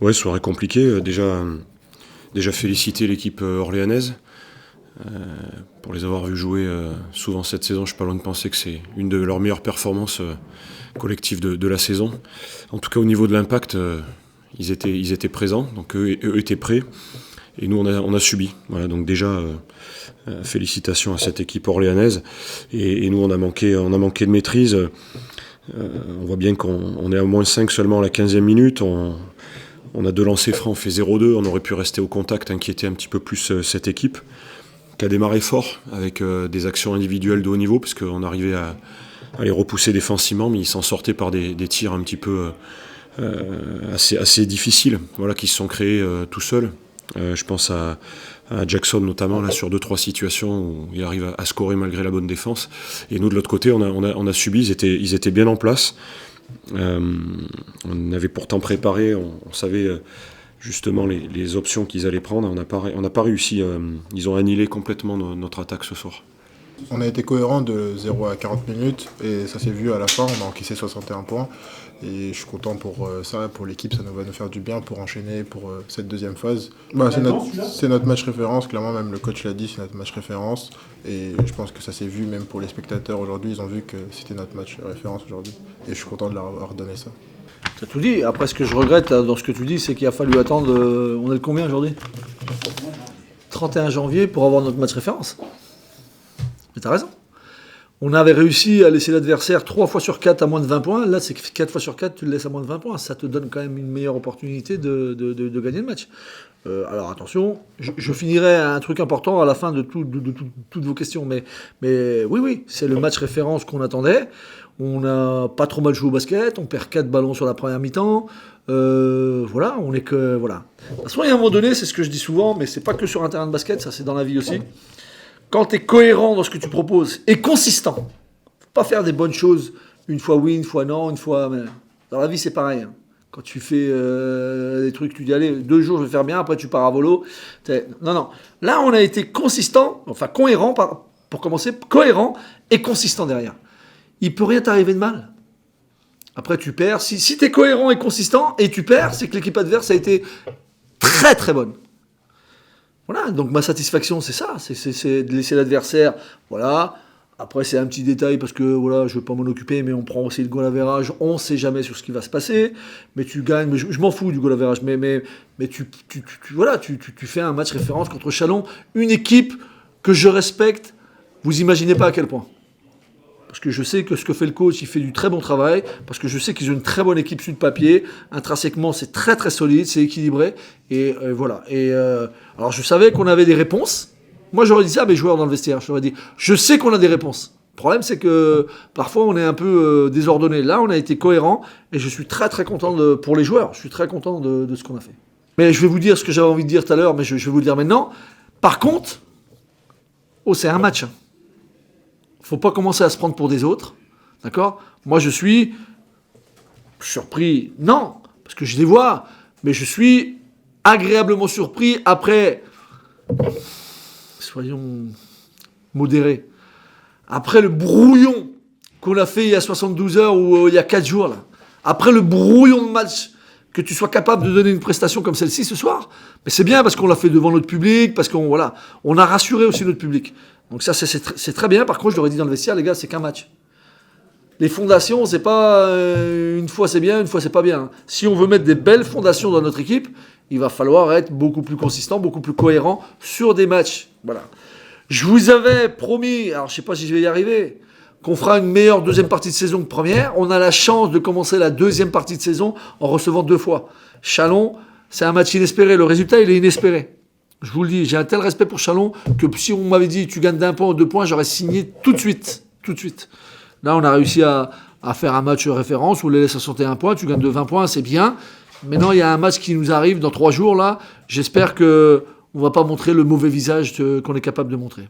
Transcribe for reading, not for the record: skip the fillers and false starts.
Ouais, soirée compliquée. Déjà féliciter l'équipe orléanaise pour les avoir vus jouer souvent cette saison. Je suis pas loin de penser que c'est une de leurs meilleures performances collectives de la saison. En tout cas, au niveau de l'impact, ils étaient présents, donc eux étaient prêts. Et nous, on a subi. Voilà, donc déjà, félicitations à cette équipe orléanaise. Et nous, on a manqué de maîtrise. On voit bien qu'on est à moins 5 seulement à la 15e minute. On a 2 lancers francs, on fait 0-2. On aurait pu rester au contact, inquiéter un petit peu plus cette équipe, qui a démarré fort avec des actions individuelles de haut niveau, parce qu'on arrivait à les repousser défensivement, mais ils s'en sortaient par des tirs un petit peu assez difficiles, voilà, qui se sont créés tout seuls. Je pense à Jackson notamment, là, sur 2-3 situations où il arrive à scorer malgré la bonne défense. Et nous, de l'autre côté, on a subi, ils étaient bien en place. On avait pourtant préparé, on savait justement les options qu'ils allaient prendre. On n'a pas réussi. Ils ont annihilé complètement notre attaque ce soir. On a été cohérent de 0 à 40 minutes et ça s'est vu à la fin, on a encaissé 61 points et je suis content pour ça, pour l'équipe, ça va nous faire du bien pour enchaîner pour cette deuxième phase. C'est notre match référence, clairement même le coach l'a dit, c'est notre match référence et je pense que ça s'est vu même pour les spectateurs aujourd'hui, ils ont vu que c'était notre match référence aujourd'hui et je suis content de leur avoir donné ça. Tu as tout dit, après ce que je regrette dans ce que tu dis, c'est qu'il a fallu attendre, on est le combien aujourd'hui ? 31 janvier pour avoir notre match référence. Mais t'as raison. On avait réussi à laisser l'adversaire 3 fois sur 4 à moins de 20 points. Là, c'est 4 fois sur 4, tu le laisses à moins de 20 points. Ça te donne quand même une meilleure opportunité de gagner le match. Alors attention, je finirai un truc important à la fin de toutes vos questions. Mais oui, c'est le match référence qu'on attendait. On n'a pas trop mal joué au basket. On perd 4 ballons sur la première mi-temps. Voilà, on est que... Voilà. De toute façon, il y a un moment donné, c'est ce que je dis souvent, mais c'est pas que sur un terrain de basket, ça c'est dans la vie aussi. Quand tu es cohérent dans ce que tu proposes et consistant, faut pas faire des bonnes choses une fois oui, une fois non, une fois... Dans la vie, c'est pareil. Hein. Quand tu fais des trucs, tu dis allez, 2 jours, je vais faire bien, après tu pars à volo. Non. Là, on a été consistant, enfin cohérent, pour commencer, cohérent et consistant derrière. Il peut rien t'arriver de mal. Après, tu perds. Si tu es cohérent et consistant et tu perds, c'est que l'équipe adverse a été très très bonne. Voilà, donc ma satisfaction, c'est ça, c'est de laisser l'adversaire, voilà. Après, c'est un petit détail parce que, voilà, je ne veux pas m'en occuper, mais on prend aussi le goal average, on ne sait jamais sur ce qui va se passer, mais tu gagnes, mais je m'en fous du goal average, mais tu fais un match référence contre Châlons, une équipe que je respecte, vous imaginez pas à quel point. Parce que je sais que ce que fait le coach, il fait du très bon travail, parce que je sais qu'ils ont une très bonne équipe sur le papier, intrinsèquement c'est très très solide, c'est équilibré, et voilà. Alors je savais qu'on avait des réponses, moi j'aurais dit ça à mes joueurs dans le vestiaire, je leur ai dit, je sais qu'on a des réponses. Le problème c'est que parfois on est un peu désordonné, là on a été cohérent, et je suis très très content pour les joueurs, je suis très content de ce qu'on a fait. Mais je vais vous dire ce que j'avais envie de dire tout à l'heure, mais je vais vous le dire maintenant. Par contre, c'est un match. Faut pas commencer à se prendre pour des autres, d'accord ? Moi, je suis surpris, non, parce que je les vois, mais je suis agréablement surpris après, soyons modérés, après le brouillon qu'on a fait il y a 72 heures ou il y a 4 jours, là, après le brouillon de match, que tu sois capable de donner une prestation comme celle-ci ce soir, mais c'est bien parce qu'on l'a fait devant notre public, parce qu'on a rassuré aussi notre public. Donc ça, c'est très bien. Par contre, je leur ai dit dans le vestiaire, les gars, c'est qu'un match. Les fondations, c'est pas une fois c'est bien, une fois c'est pas bien. Si on veut mettre des belles fondations dans notre équipe, il va falloir être beaucoup plus consistant, beaucoup plus cohérent sur des matchs. Voilà. Je vous avais promis, alors je sais pas si je vais y arriver, qu'on fera une meilleure deuxième partie de saison que première. On a la chance de commencer la deuxième partie de saison en recevant 2 fois. Châlons, c'est un match inespéré. Le résultat, il est inespéré. Je vous le dis, j'ai un tel respect pour Châlons que si on m'avait dit tu gagnes d'1 point ou 2 points, j'aurais signé tout de suite. Là, on a réussi à faire un match référence où on les laisse à 61 points, tu gagnes de 20 points, c'est bien. Maintenant, il y a un match qui nous arrive dans 3 jours, là. J'espère qu'on ne va pas montrer le mauvais visage qu'on est capable de montrer.